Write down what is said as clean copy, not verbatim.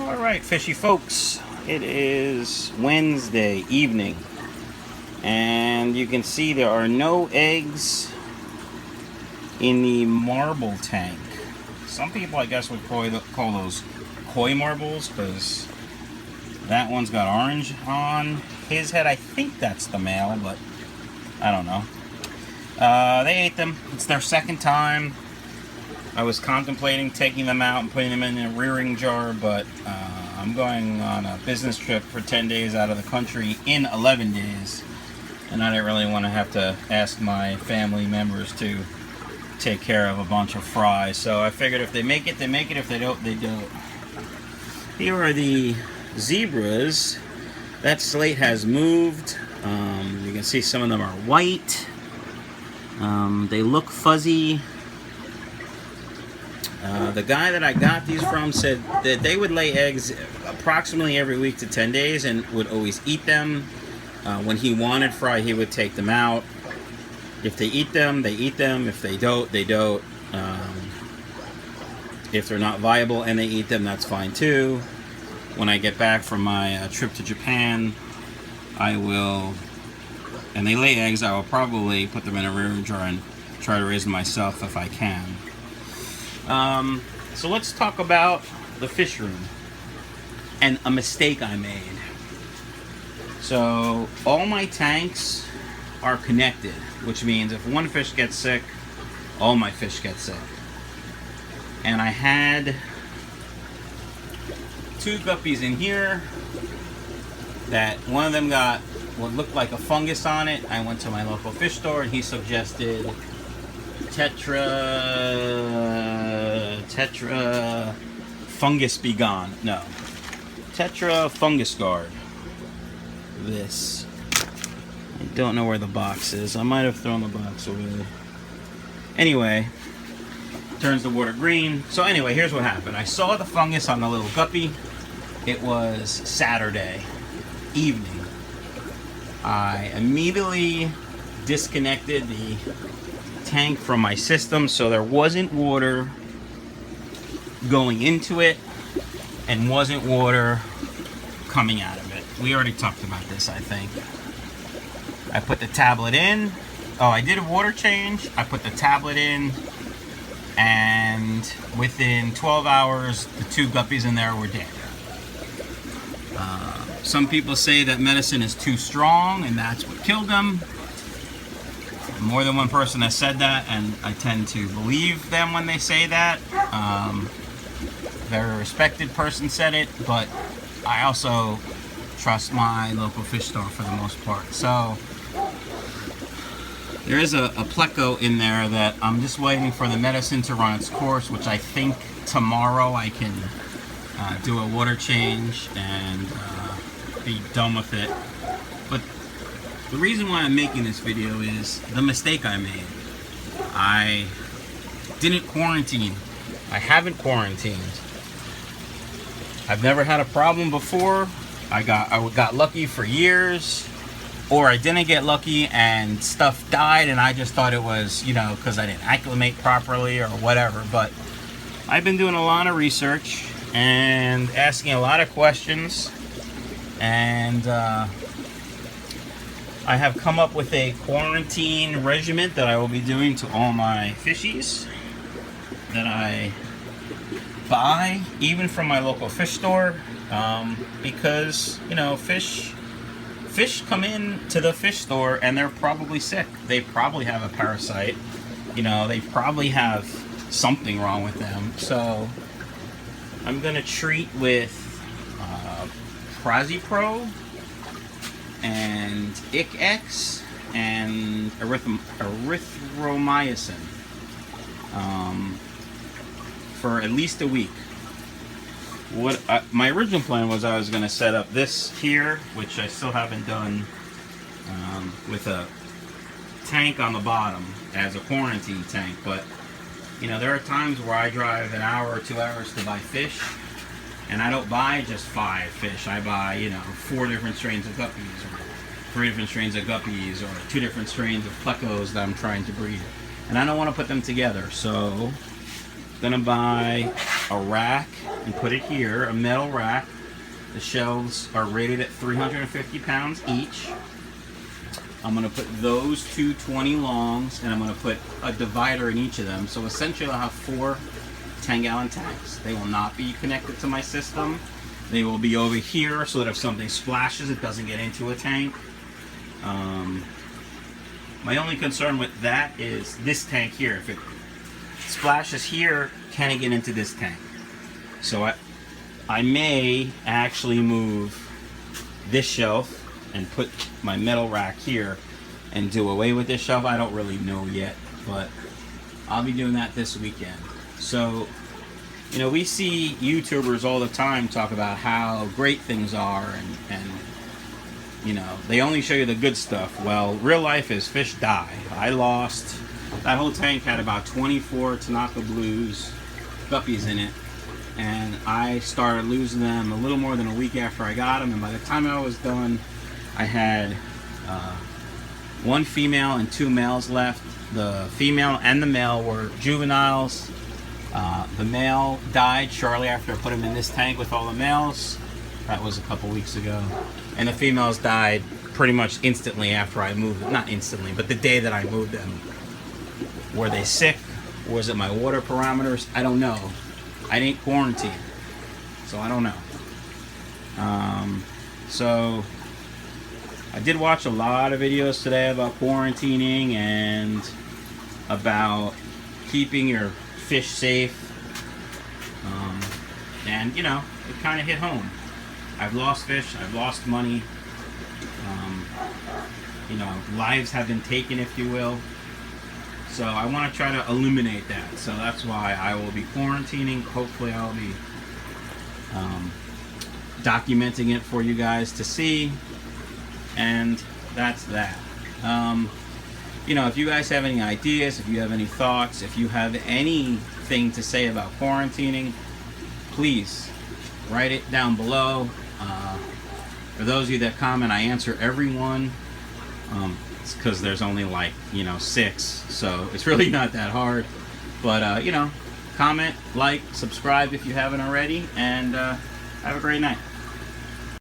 Alright, fishy folks, it is Wednesday evening, and you can see there are no eggs in the marble tank. Some people, I guess, would call those koi marbles, because that one's got orange on his head. I think that's the male, but I don't know. They ate them. It's their second time. I was contemplating taking them out and putting them in a rearing jar, but I'm going on a business trip for 10 days out of the country in 11 days, and I didn't really want to have to ask my family members to take care of a bunch of fries. So I figured if they make it, they make it. If they don't, they don't. Here are the zebras. That slate has moved. You can see some of them are white. They look fuzzy. The guy that I got these from said that they would lay eggs approximately every week to 10 days and would always eat them. When he wanted fry, he would take them out. If they eat them, they eat them. If they don't, they don't. If they're not viable and they eat them, that's fine too. When I get back from my trip to Japan, I will, and they lay eggs, I will probably put them in a rearing jar and try to raise them myself if I can. So let's talk about the fish room and a mistake I made. So all my tanks are connected, which means if one fish gets sick, all my fish get sick. And I had 2 guppies in here that one of them got what looked like a fungus on it. I went to my local fish store and he suggested Tetra Fungus Be Gone. No. Tetra Fungus Guard. This. I don't know where the box is. I might have thrown the box away. Anyway, turns the water green. So anyway, here's what happened. I saw the fungus on the little guppy. It was Saturday evening. I immediately disconnected the tank from my system so there wasn't water going into it and wasn't water coming out of it. We already talked about this, I think. I put the tablet in. Oh, I did a water change. I put the tablet in, and within 12 hours, the 2 guppies in there were dead. Some people say that medicine is too strong, and that's what killed them. More than one person has said that, and I tend to believe them when they say that. Very respected person said it, but I also trust my local fish store for the most part. So there is a pleco in there that I'm just waiting for the medicine to run its course, which I think tomorrow I can do a water change and be done with it. But the reason why I'm making this video is the mistake I made. I didn't quarantine. I haven't quarantined. I've never had a problem before. I got lucky for years, or I didn't get lucky and stuff died and I just thought it was, you know, because I didn't acclimate properly or whatever. But I've been doing a lot of research and asking a lot of questions, and I have come up with a quarantine regimen that I will be doing to all my fishies that I buy, even from my local fish store, because, you know, fish come in to the fish store and they're probably sick. They probably have a parasite. You know, they probably have something wrong with them. So I'm gonna treat with Prazipro and ICX and erythromycin for at least a week. My original plan was I was going to set up this here, which I still haven't done, with a tank on the bottom as a quarantine tank. But, you know, there are times where I drive an hour or 2 hours to buy fish, and I don't buy just 5 fish. I buy, you know, 4 different strains of guppies, or 3 different strains of guppies, or 2 different strains of plecos that I'm trying to breed. And I don't want to put them together, so Gonna buy a rack and put it here, a metal rack. The shelves are rated at 350 pounds each. I'm gonna put those two 20 longs, and I'm gonna put a divider in each of them. So essentially I'll have 4 10-gallon tanks. They will not be connected to my system. They will be over here so that if something splashes, it doesn't get into a tank. My only concern with that is this tank here. If it splashes here, can it get into this tank? So I may actually move this shelf and put my metal rack here and do away with this shelf. I don't really know yet, but I'll be doing that this weekend. So, you know, we see YouTubers all the time talk about how great things are, and you know, they only show you the good stuff. Well, real life is fish die. I lost, that whole tank had about 24 Tanaka Blues guppies in it, and I started losing them a little more than a week after I got them, and by the time I was done, I had 1 female and 2 males left. The female and the male were juveniles. The male died shortly after I put him in this tank with all the males. That was a couple weeks ago. And the females died pretty much instantly after I moved them. Not instantly, but the day that I moved them. Were they sick? Was it my water parameters? I don't know. I didn't quarantine, so I don't know. So I did watch a lot of videos today about quarantining and about keeping your fish safe. And you know, it kind of hit home. I've lost fish, I've lost money. You know, lives have been taken, if you will. So I want to try to eliminate that. So that's why I will be quarantining. Hopefully I'll be documenting it for you guys to see. And that's that. You know, if you guys have any ideas, if you have any thoughts, if you have anything to say about quarantining, please write it down below. For those of you that comment, I answer everyone. It's because there's only like, you know, 6, so it's really not that hard. But you know, comment, like, subscribe if you haven't already, and have a great night.